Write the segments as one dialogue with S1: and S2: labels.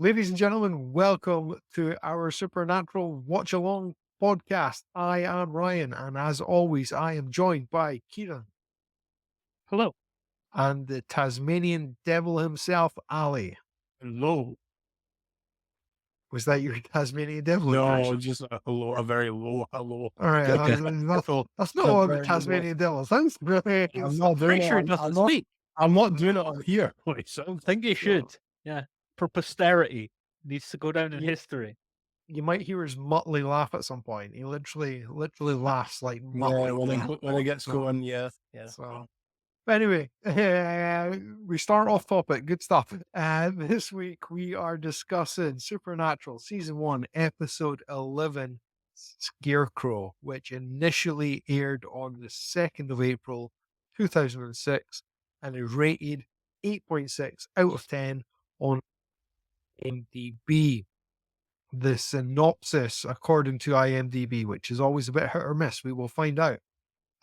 S1: Ladies and gentlemen, welcome to our Supernatural Watch Along podcast. I am Ryan, and as always, I am joined by Kieran
S2: Hello.
S1: and the Tasmanian devil himself, Ali.
S3: Low.
S1: Was that your Tasmanian devil
S3: No,
S1: impression?
S3: just a hello, a very low hello.
S1: All right,
S3: So,
S1: that's not
S3: a
S1: what the
S3: very low.
S1: Tasmanian devil sounds. Really,
S3: I'm not doing
S2: Pretty
S3: it.
S2: sure it doesn't
S3: I'm not.
S2: speak.
S3: I'm not doing it on here. Wait, so
S2: I think you should. Yeah. For posterity. Needs to go down in
S1: Yeah.
S2: history.
S1: You might hear his Muttley laugh at some point. He literally laughs like
S3: yeah,
S1: Muttley.
S3: when it gets
S1: So-
S3: going, yeah.
S1: So, but anyway, we start off topic. Good stuff. This week we are discussing Supernatural Season 1, Episode 11, Scarecrow, which initially aired on the 2nd of April, 2006, and is rated 8.6 out of 10 on IMDb. The synopsis, according to IMDb, which is always a bit hit or miss, we will find out.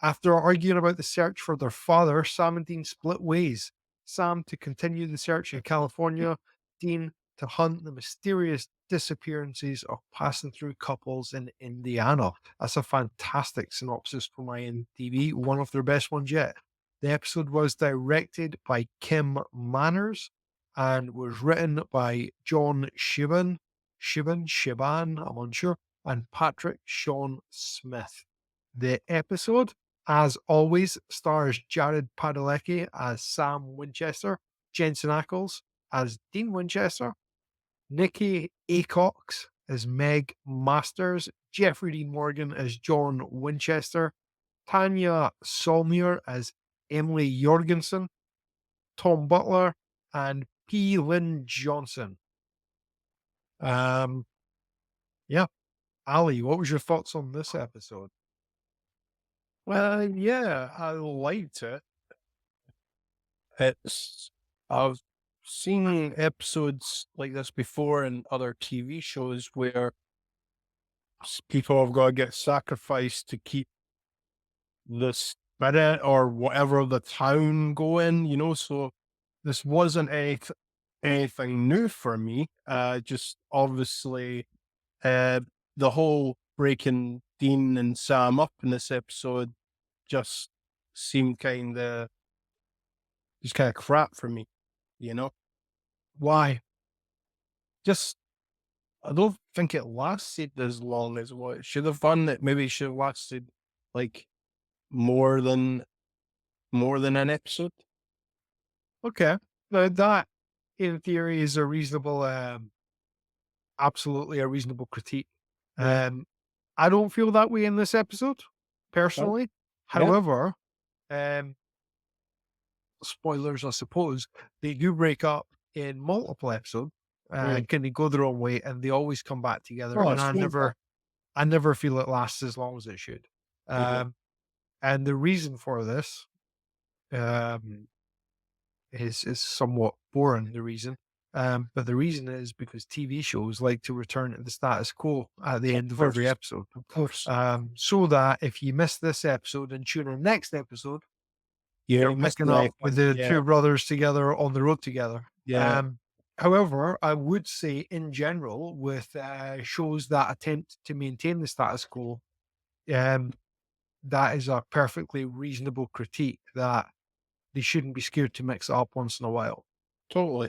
S1: After arguing about the search for their father, Sam and Dean split ways. Sam to continue the search in California, Dean to hunt the mysterious disappearances of passing through couples in Indiana. That's a fantastic synopsis from IMDb, one of their best ones yet. The episode was directed by Kim Manners and was written by John Shiban, I'm unsure, and Patrick Sean Smith. The episode, as always, stars Jared Padalecki as Sam Winchester, Jensen Ackles as Dean Winchester, Nikki Acox as Meg Masters, Jeffrey Dean Morgan as John Winchester, Tanya Solmier as Emily Jorgensen, Tom Butler, and P. Lynn Johnson. Yeah. Ali, what was your thoughts on this episode?
S3: Well, yeah, I liked it. I've seen episodes like this before in other TV shows where people have got to get sacrificed to keep the spirit or whatever of the town going, so this wasn't anything new for me. Just obviously, the whole breaking Dean and Sam up in this episode just seemed kind of crap for me,
S1: Why?
S3: Just, I don't think it lasted as long as what it should have done. It maybe should have lasted like more than an episode.
S1: Okay. Now that, in theory, is a reasonable, absolutely a reasonable critique.
S3: Yeah.
S1: I don't feel that way in this episode, personally.
S3: Yeah.
S1: However, spoilers, I suppose, they do break up in multiple episodes and can they go their own way, and they always come back together.
S3: Oh,
S1: And
S3: it's
S1: I never feel it lasts as long as it should.
S3: Mhm.
S1: And the reason for this, is somewhat boring, the reason. But the reason is because TV shows like to return to the status quo at the end of every
S3: course.
S1: episode.
S3: Of course.
S1: So that if you miss this episode and tune in next episode, you're
S3: missed
S1: picking up with the
S3: yeah.
S1: two brothers together on the road together.
S3: Yeah.
S1: However, I would say in general, with shows that attempt to maintain the status quo, that is a perfectly reasonable critique that they shouldn't be scared to mix it up once in a while.
S3: Totally.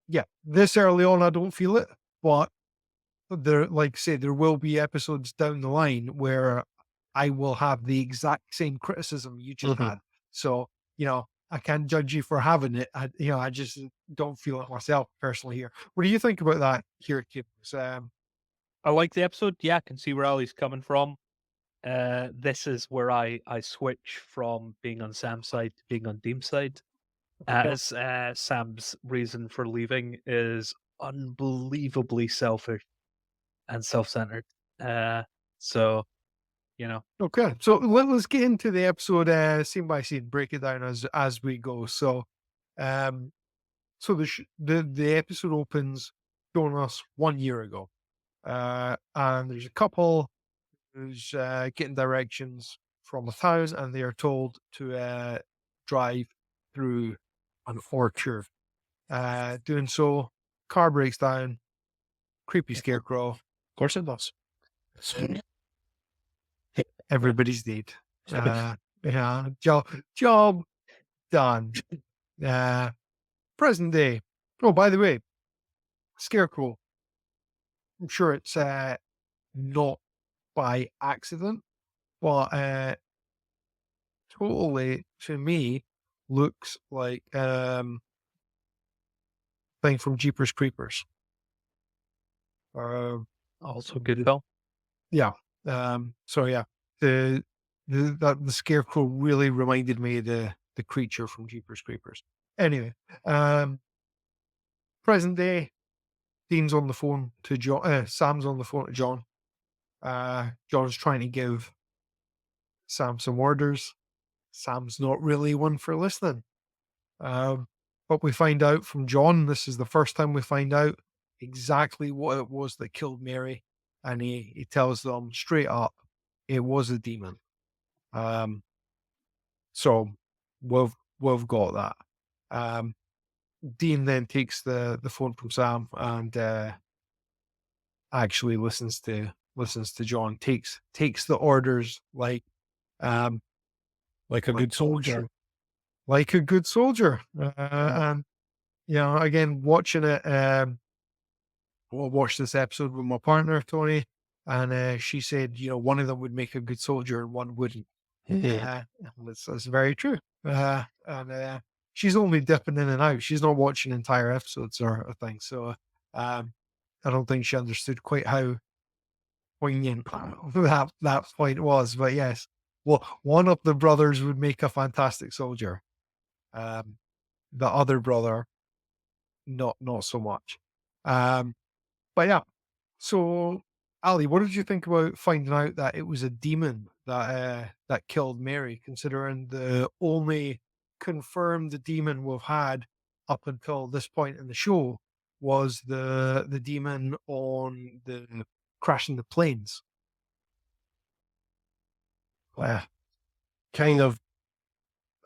S1: Yeah, this early on, I don't feel it, but there, like I say, there will be episodes down the line where I will have the exact same criticism you just
S3: Mhm.
S1: had. So, I can't judge you for having it. I just don't feel it myself personally here. What do you think about that here, Kips?
S2: I like the episode. Yeah, I can see where Ali's coming from. This is where I switch from being on Sam's side to being on Dean's side. As Sam's reason for leaving is unbelievably selfish and self-centered. So,
S1: Okay, so let's get into the episode scene by scene, break it down as we go. So, so the episode opens showing us 1 year ago, and there's a couple who's getting directions from a town, and they are told to drive through an orchard. Doing so, car breaks down, creepy Scarecrow,
S3: Of course it does.
S1: everybody's dead. Yeah, job done. Present day. Oh, by the way, Scarecrow. I'm sure it's not by accident, but totally to me looks like thing from Jeepers Creepers.
S2: Also good film.
S1: Yeah. So yeah, the Scarecrow really reminded me of the creature from Jeepers Creepers. Anyway, present day, Dean's on the phone to John. Sam's on the phone to John. John's trying to give Sam some orders. Sam's not really one for listening. But we find out from John, this is the first time we find out exactly what it was that killed Mary. And he tells them straight up, it was a demon. So we've got that. Dean then takes the phone from Sam and actually listens to John, takes the orders like
S3: a good soldier.
S1: like a good soldier. And again, watching it, we'll watch this episode with my partner Tony, and she said, one of them would make a good soldier and one wouldn't. That's very true. And she's only dipping in and out. She's not watching entire episodes or things. So I don't think she understood quite how poignant that point was. But yes, well, one of the brothers would make a fantastic soldier. The other brother, not so much. But yeah, so Ali, what did you think about finding out that it was a demon that killed Mary, considering the only confirmed demon we've had up until this point in the show was the demon on the crashing the planes?
S3: Kind of.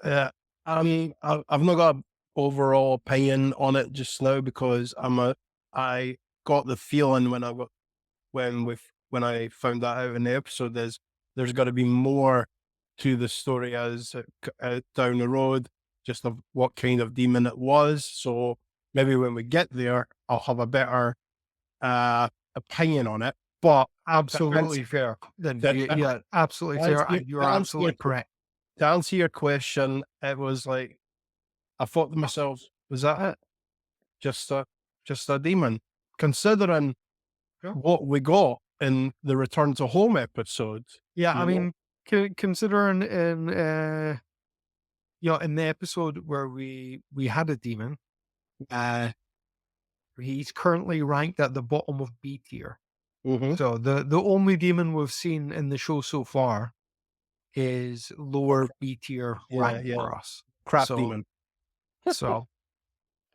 S3: I've not got an overall opinion on it just now because I got the feeling when I found that out in the episode there's got to be more to the story as down the road, just of what kind of demon it was. So maybe when we get there, I'll have a better opinion on it. But
S1: Absolutely fair. Then yeah, absolutely fair. And you're absolutely correct.
S3: To answer your question, it was like I thought to myself, was that it? Just a demon. Considering what we got in the Return to Home episode.
S1: Yeah, I mean, considering in in the episode where we had a demon, he's currently ranked at the bottom of B tier.
S3: Mm-hmm.
S1: So the only demon we've seen in the show so far is lower B tier rank for us.
S3: Crap demon.
S1: So,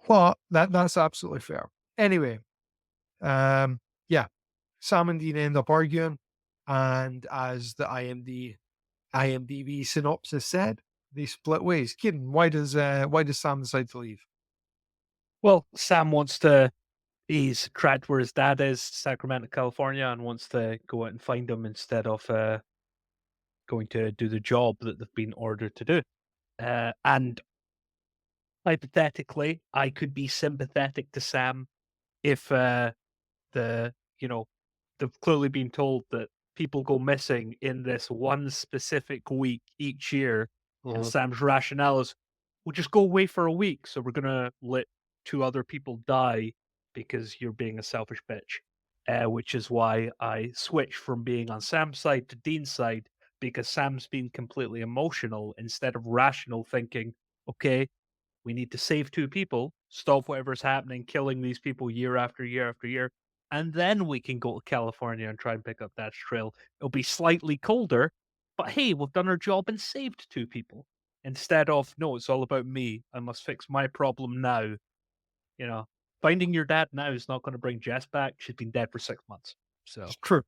S1: well, that's absolutely fair. Anyway, yeah, Sam and Dean end up arguing, and as the IMDb synopsis said, they split ways. Kieran, why does Sam decide to leave?
S2: Well, Sam wants to. He's tracked where his dad is, Sacramento, California, and wants to go out and find him instead of going to do the job that they've been ordered to do. And hypothetically, I could be sympathetic to Sam if they've clearly been told that people go missing in this one specific week each year. And Sam's rationale is, we'll just go away for a week, so we're gonna let 2 other people die because you're being a selfish bitch. Which is why I switched from being on Sam's side to Dean's side, because Sam's been completely emotional instead of rational thinking, okay, we need to save 2 people, stop whatever's happening, killing these people year after year after year, and then we can go to California and try and pick up that trail. It'll be slightly colder, but hey, we've done our job and saved 2 people. Instead of, no, it's all about me. I must fix my problem now. Finding your dad now is not going to bring Jess back. She's been dead for 6 months. So
S1: It's true.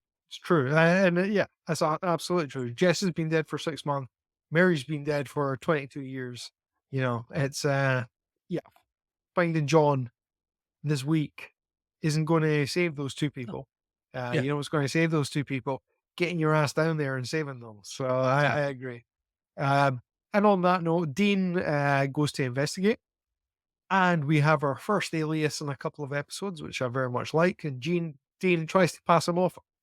S1: And yeah, that's absolutely true. Jess has been dead for 6 months. Mary's been dead for 22 years. It's finding John this week isn't going to save those two people.
S2: Yeah.
S1: You know what's going to save those two people? Getting your ass down there and saving them. So I agree. And on that note, Dean goes to investigate. And we have our first alias in a couple of episodes, which I very much like. And Dean tries to pass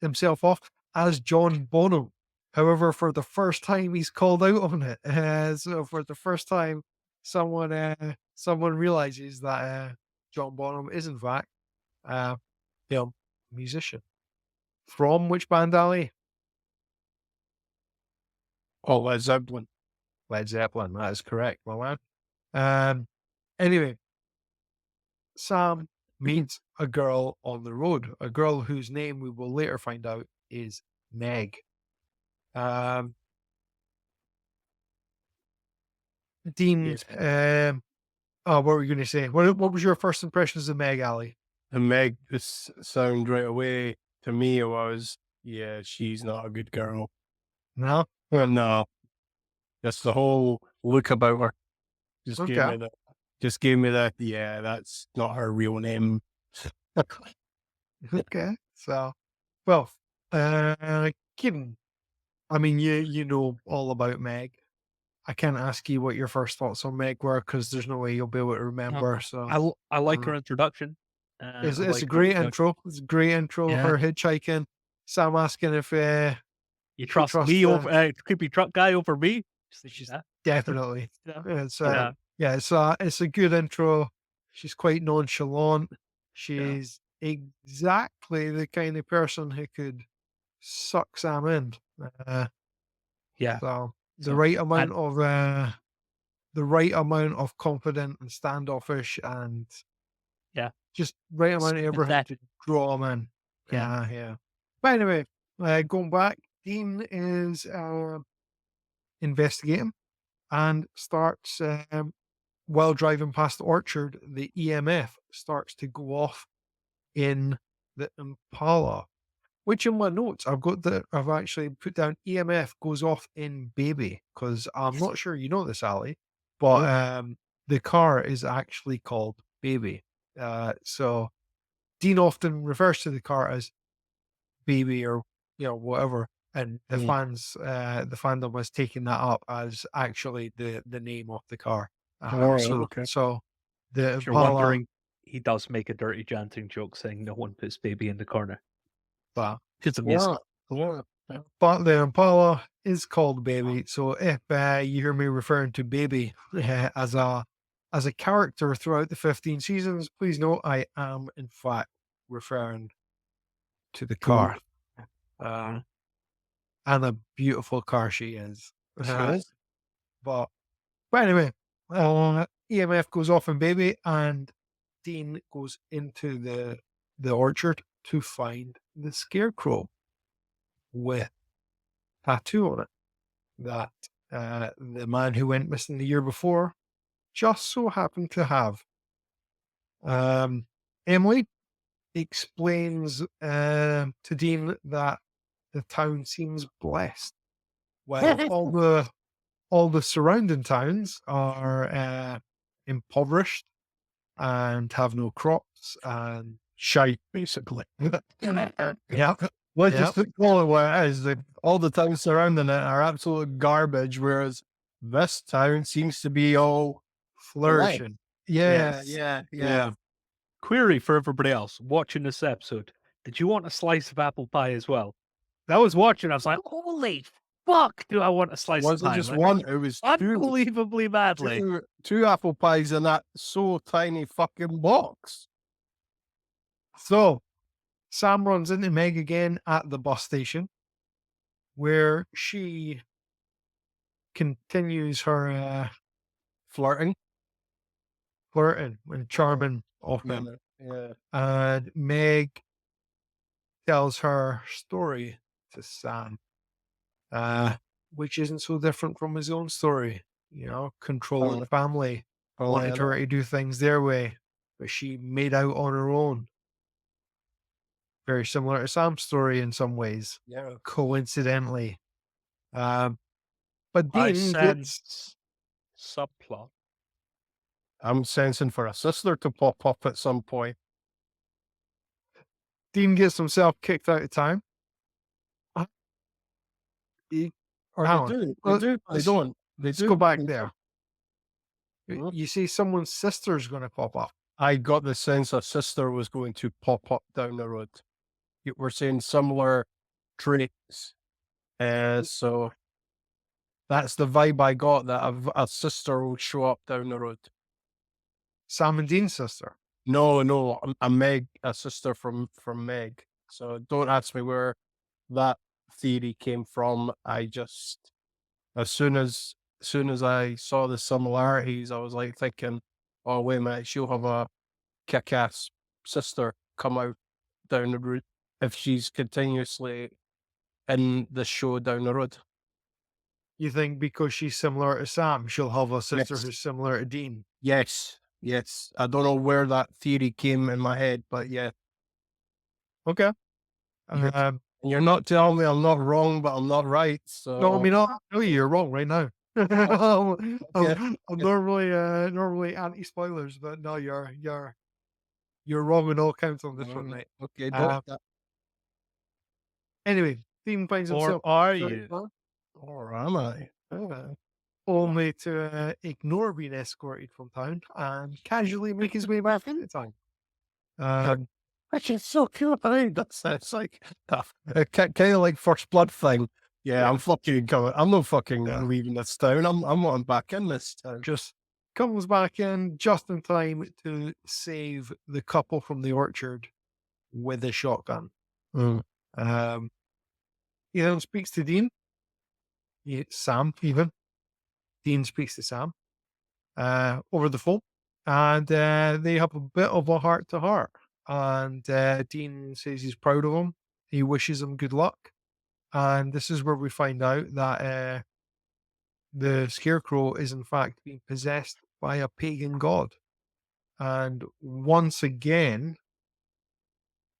S1: himself off as John Bonham. However, for the first time, he's called out on it. So for the first time, someone realizes that John Bonham is in fact a musician. From which band, Ali?
S3: Oh, Led Zeppelin.
S1: Led Zeppelin. That is correct, my man. Anyway, Sam meets a girl on the road, a girl whose name we will later find out is Meg. Dean, what were you going to say? What was your first impressions of Meg, Ali?
S3: And Meg, this sound right away to me was, yeah, she's not a good girl.
S1: No?
S3: Well, no. Just the whole look about her. Just
S1: Okay.
S3: gave me that, yeah, that's not her real name.
S1: Okay. So, well, Kieran, I mean, you know all about Meg. I can't ask you what your first thoughts on Meg were because there's no way you'll be able to remember. So
S2: I like her introduction.
S1: it's
S2: I
S1: a
S2: like
S1: great
S2: her
S1: intro. It's a great intro.
S2: Yeah.
S1: Her hitchhiking. Sam asking if
S2: You trust
S1: trust
S2: me
S1: the-
S2: over creepy truck guy over me?
S1: She's definitely.
S2: Yeah.
S1: It's a good intro. She's quite nonchalant. She's exactly the kind of person who could suck Sam in.
S2: Yeah.
S1: So the
S2: So-
S1: right amount of confident and standoffish and just right amount of everything to
S2: Sympathetic.
S1: draw him in. Yeah. But anyway, going back, Dean is investigating and starts while driving past the orchard, the EMF starts to go off in the Impala. Which in my notes I've actually put down EMF goes off in baby because I'm not sure you know this, Ali, but the car is actually called Baby. So Dean often refers to the car as Baby or whatever, and the fandom has taken that up as actually the name of the car. So the
S2: If you're
S1: Impala,
S2: wondering, he does make a dirty janting joke saying no one puts baby in the corner.
S1: but
S2: It's amazing.
S1: But the Impala is called Baby. So if you hear me referring to Baby as a character throughout the 15 seasons, please note I am in fact referring to the car. And a beautiful car she is. But anyway, EMF goes off in Baby, and Dean goes into the orchard to find the Scarecrow with tattoo on it that the man who went missing the year before just so happened to have. Emily explains to Dean that the town seems blessed, while all the surrounding towns are impoverished and have no crops and shite, basically.
S3: Yeah. Let's just call it what it is. All the towns surrounding it are absolute garbage, whereas this town seems to be all
S1: flourishing.
S3: Yeah.
S2: Query for everybody else watching this episode. Did you want a slice of apple pie as well? I was watching, I was like, holy fuck, do I want a slice of
S3: Wasn't
S2: pie?
S3: just
S2: Like,
S3: one, it was
S2: unbelievably badly.
S3: two apple pies in that so tiny fucking box.
S1: So Sam runs into Meg again at the bus station, where she continues her
S3: Flirting
S1: and charming of him.
S3: Yeah.
S1: And Meg tells her story to Sam, which isn't so different from his own story. Controlling family, wanted her to do things their way, but she made out on her own. Very similar to Sam's story in some ways.
S3: Yeah.
S1: Coincidentally. But
S2: I
S1: Dean
S2: sense subplot.
S3: I'm sensing for a sister to pop up at some point.
S1: Dean gets himself kicked out of town. He,
S3: Or
S1: hang
S3: they
S1: on.
S3: do. They
S1: Let-
S3: do. They
S1: let's-
S3: don't. They
S1: Let's
S3: do.
S1: go back
S3: They
S1: there.
S3: Mhm.
S1: You see, someone's sister's going to pop up.
S3: I got the sense a sister was going to pop up down the road. You were saying similar traits. So that's the vibe I got, that a sister will show up down the road.
S1: Sam and Dean's sister.
S3: No, a sister from Meg. So don't ask me where that theory came from. I just, as soon as I saw the similarities, I was like thinking, oh wait a minute, she'll have a kick-ass sister come out down the road if she's continuously in the show down the road.
S1: You think because she's similar to Sam, she'll have a sister
S3: Yes.
S1: who's similar to Dean?
S3: Yes. I don't know where that theory came in my head, but yeah.
S1: Okay.
S3: You're- You're not telling me I'm not wrong, but I'm not right. So
S1: No, I mean, no, you're wrong right now. I'm,
S3: Okay.
S1: I'm normally anti spoilers, but no, you're wrong on all counts on this one, mate.
S3: Okay,
S1: Uh, Anyway, Dean finds
S2: Or
S1: himself
S2: are
S1: out
S2: you?
S1: there,
S3: or am I?
S1: only to ignore being escorted from town and casually make his way back into town.
S3: Which is so cool. That's like kind of like First Blood thing. Yeah, I'm fucking coming. I'm not fucking leaving this town. I'm wanting back in this town.
S1: Just comes back in just in time to save the couple from the orchard with a shotgun. He then speaks to Dean. Sam, even. Dean speaks to Sam over the phone. And they have a bit of a heart-to-heart. And Dean says he's proud of him. He wishes him good luck. And this is where we find out that the Scarecrow is in fact being possessed by a pagan god. And once again,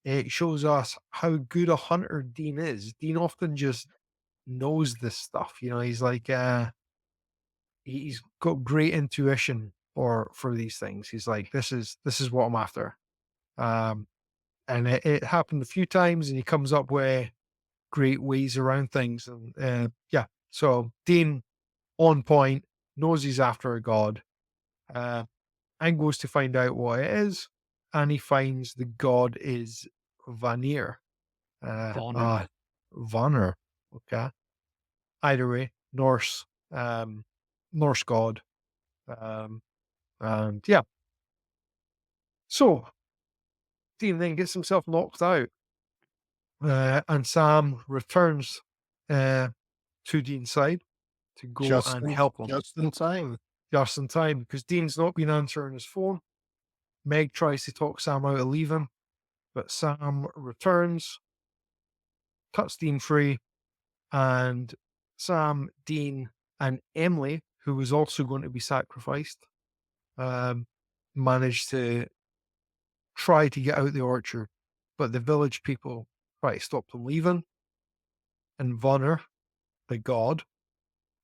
S1: it shows us how good a hunter Dean is. Dean often just knows this stuff. You know, he's like, he's got great intuition for these things. He's like, this is what I'm after. And it happened a few times, and he comes up with great ways around things. And yeah, so Dean on point, knows he's after a god, and goes to find out what it is, and he finds the god is Vanir.
S2: Vonner.
S1: Vanir. Okay. Either way, Norse god. And yeah. So Dean then gets himself knocked out. And Sam returns to Dean's side to go and help him.
S3: Just in time.
S1: Just in time, because Dean's not been answering his phone. Meg tries to talk Sam out of leaving, but Sam returns, cuts Dean free, and Sam, Dean, and Emily, who was also going to be sacrificed, managed to try to get out the orchard, but the village people try to stop them leaving. And Vonner, the god,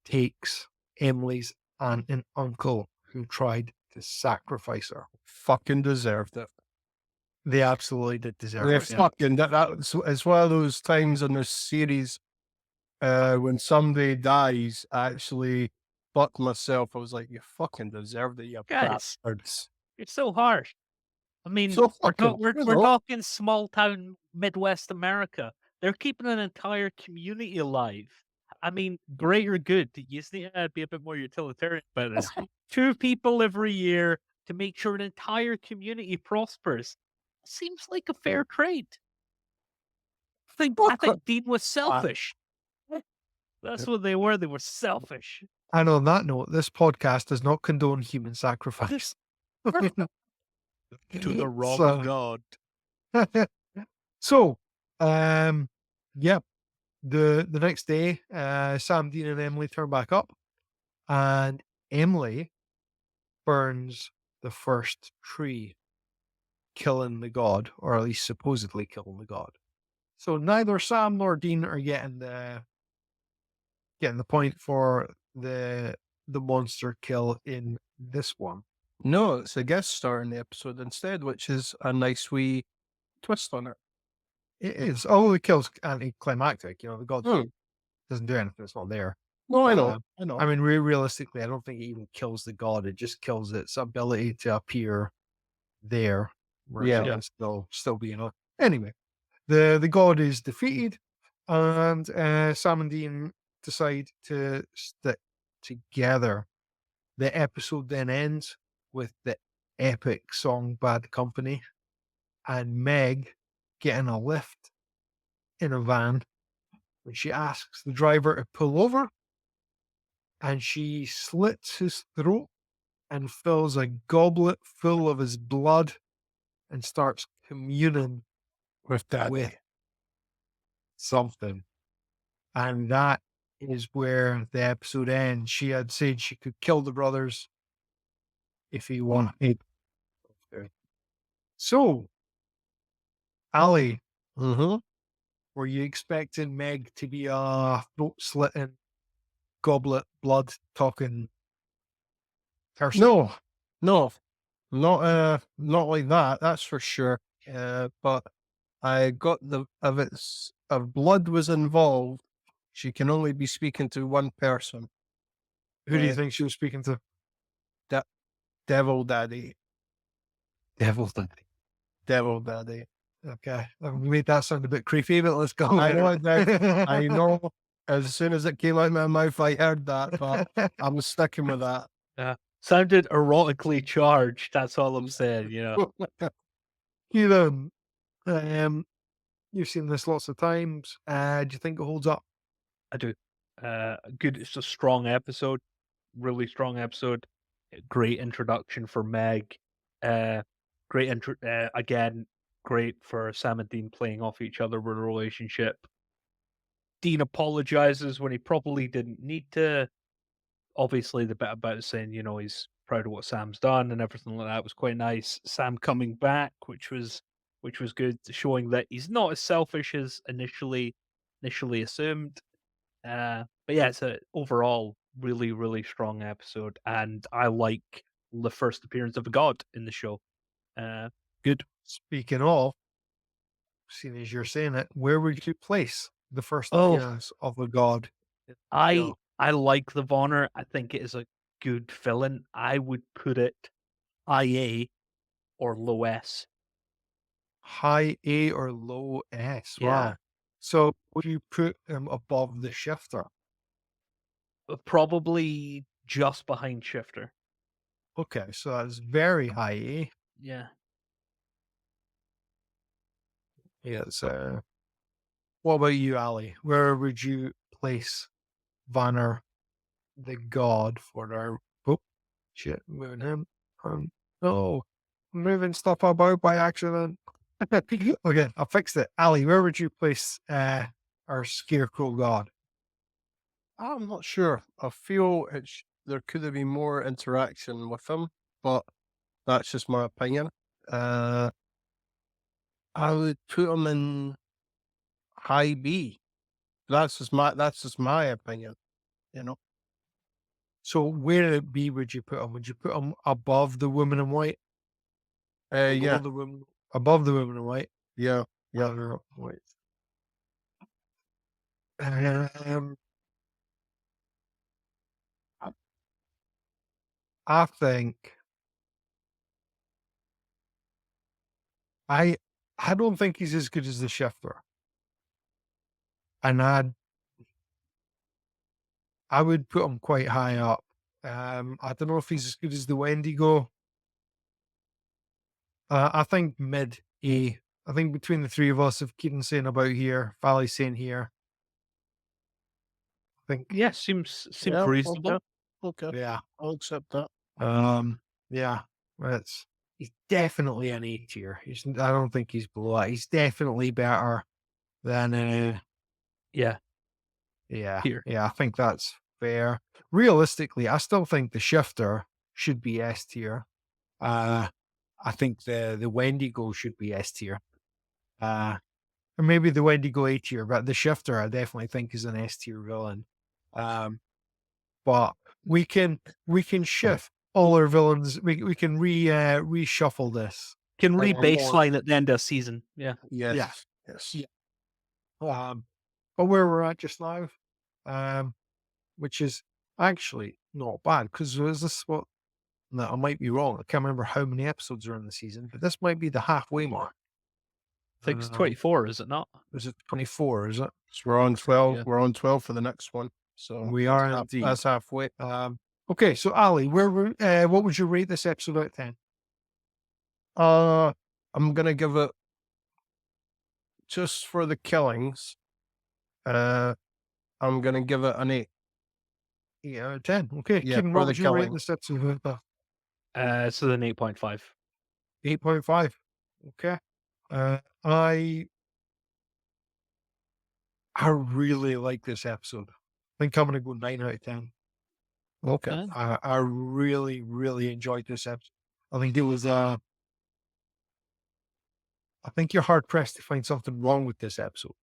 S1: takes Emily's aunt and uncle who tried to sacrifice her.
S3: Fucking deserved it.
S1: They absolutely did deserve
S3: They
S1: it.
S3: fucking that's it's one of those times in this series when somebody dies. I actually fucked myself. I was like, you fucking deserved it, you
S2: Guys,
S3: bastards.
S2: It's so harsh. I mean,
S3: So
S2: we're,
S3: fucking
S2: we're
S3: brutal.
S2: talking small town Midwest America. They're keeping an entire community alive. I mean, greater good. You just need to be a bit more utilitarian about this. 2 people every year to make sure an entire community prospers. Seems like a fair trade. I think Dean was selfish. That's what they were. They were selfish.
S1: And on that note, this podcast does not condone human sacrifice.
S2: To the wrong
S1: So-
S2: god.
S1: So, yeah, the next day, Sam, Dean, and Emily turn back up, and Emily burns the first tree, killing the god, or at least supposedly killing the god. So neither Sam nor Dean are getting the point for the monster kill in this one.
S3: No, it's a guest star in the episode instead, which is a nice wee twist on it.
S1: It is. Oh, the kill's anticlimactic. You know, the god
S3: Hmm.
S1: doesn't do anything. It's not there.
S3: No, I know.
S1: Uh,
S3: I know.
S1: I mean, realistically, I don't think it even kills the god. It just kills its ability to appear there, where
S3: Yeah.
S1: it can still be enough. Anyway, the god is defeated, and Sam and Dean decide to stick together. The episode then ends with the epic song "Bad Company" and Meg getting a lift in a van when she asks the driver to pull over, and she slits his throat and fills a goblet full of his blood and starts communing
S3: With that.
S1: with something. And that is where the episode ends. She had said she could kill the brothers if he wanted. So, Ali,
S3: Mm-hmm.
S1: were you expecting Meg to be a throat slitting, goblet blood talking person?
S3: No, not like that. That's for sure. But I got if blood was involved, she can only be speaking to one person.
S1: Who do you
S3: Uh,
S1: think she was speaking to?
S3: Devil Daddy.
S1: Devil Daddy.
S3: Devil Daddy.
S1: Okay, I've made that sound a bit creepy, but let's go.
S3: I know
S1: with
S3: it
S1: it.
S3: did. I know. As soon as it came out of my mouth, I heard that, but I'm sticking with that.
S2: Sounded erotically charged. That's all I'm saying. You know,
S1: Kieran, you've seen this lots of times. Do you think it holds up?
S2: I do. Good. It's a strong episode. Really strong episode. Great introduction for Meg. Great intro. Again, great for Sam and Dean playing off each other with a relationship. Dean apologizes when he probably didn't need to. Obviously, the bit about saying, you know, he's proud of what Sam's done and everything like that was quite nice. Sam coming back, which was good, showing that he's not as selfish as initially assumed. But yeah, it's a overall really, really strong episode, and I like the first appearance of a god in the show. Good.
S1: Speaking of, seeing as you're saying it, where would you place the first
S2: Oh.
S1: appearance of a god? in the
S2: I
S1: show?
S2: I like the Vonner. I think it is a good villain. I would put it IA or low S.
S1: High A or low S?
S2: Yeah.
S1: Wow. So would you put him above the shifter?
S2: Probably just behind Shifter.
S1: Okay, so that's very high A.
S2: Yeah.
S1: Yes. What about you, Ali? Where would you place Vanner, the god, for our... Oh, shit, moving him. No, moving stuff about by accident. Okay, I fixed it. Ali, where would you place our Scarecrow god?
S3: I'm not sure. I feel there could have been more interaction with him, but that's just my opinion. I would put him in high B. That's just my opinion. You know.
S1: So where at B would you put him? Would you put him above the woman in white? Below
S3: Yeah,
S1: the woman, above the woman in white?
S3: yeah.
S1: Under white. I think I don't think he's as good as the shifter. And I would put him quite high up. I don't know if he's as good as the Wendigo. I think mid A. I think between the three of us, if Kieran's saying about here, Valley's saying here, I think
S2: Yeah, seems
S3: Yeah,
S2: reasonable.
S3: Okay.
S1: yeah.
S3: I'll accept that.
S1: Yeah. He's definitely an A tier. I don't think he's below that. He's definitely better than
S2: Yeah.
S1: yeah.
S2: Here.
S1: Yeah, I think that's fair. Realistically, I still think the shifter should be S tier. I think the Wendigo should be S tier. Or maybe the Wendigo A tier, but the shifter I definitely think is an S tier villain. But we can shift all our villains. We can reshuffle this.
S2: Can
S1: Like,
S2: re-baseline at the end of season. Yeah.
S3: Yes.
S1: Yeah.
S3: Yes.
S1: Yeah. But where we're at just now, which is actually not bad, because was this what? No, I might be wrong. I can't remember how many episodes are in the season, but this might be the halfway mark.
S2: I think it's 24, is it not?
S1: Is it 24? Is it?
S3: So we're on 12.
S2: Yeah.
S3: We're on 12 for the next one. So
S1: We
S3: that's
S1: are
S3: half-
S1: indeed.
S3: That's halfway.
S1: Okay, so Ali, what would you rate this episode out of 10?
S3: I'm gonna give it, just for the killings. I'm gonna give it an 8.
S1: 8 out of 10. Okay,
S3: Yeah,
S1: Kieran,
S3: for
S1: what
S3: the
S1: would you rate
S3: killing.
S1: this episode?
S2: So then 8.5.
S1: 8.5. Okay. I really like this episode. I think I'm gonna go 9 out of 10.
S3: Okay.
S2: Yeah.
S1: I really, really enjoyed this episode. I think it was I think you're hard pressed to find something wrong with this episode.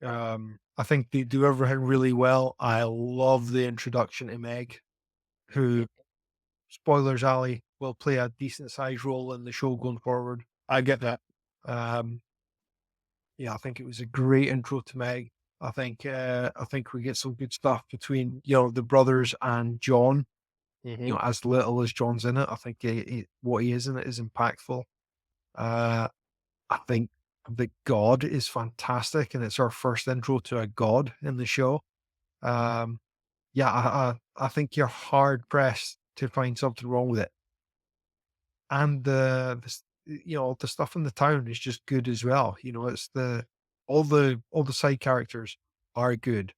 S1: I think they do everything really well. I love the introduction to Meg, who, spoilers, Ali, will play a decent sized role in the show going forward.
S3: I get that.
S1: Yeah, I think it was a great intro to Meg. I think we get some good stuff between the brothers and John.
S3: Mhm.
S1: As little as John's in it, I think what he is in it is impactful. I think the God is fantastic, and it's our first intro to a God in the show. Yeah, I think you're hard pressed to find something wrong with it, and the stuff in the town is just good as well. It's all the side characters are good.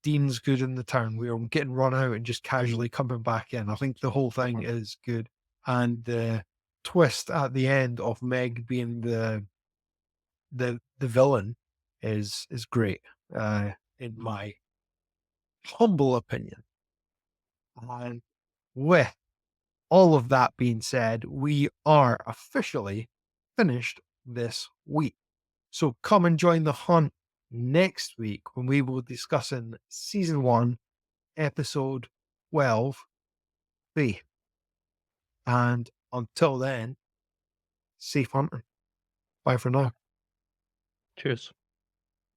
S1: Dean's good in the town. We're getting run out and just casually coming back in. I think the whole thing is good, and the twist at the end of Meg being the villain is great, in my humble opinion. And with all of that being said, we are officially finished this week. So come and join the hunt next week when we will be discussing season 1, episode 12B. And until then, safe hunting. Bye for now.
S2: Cheers.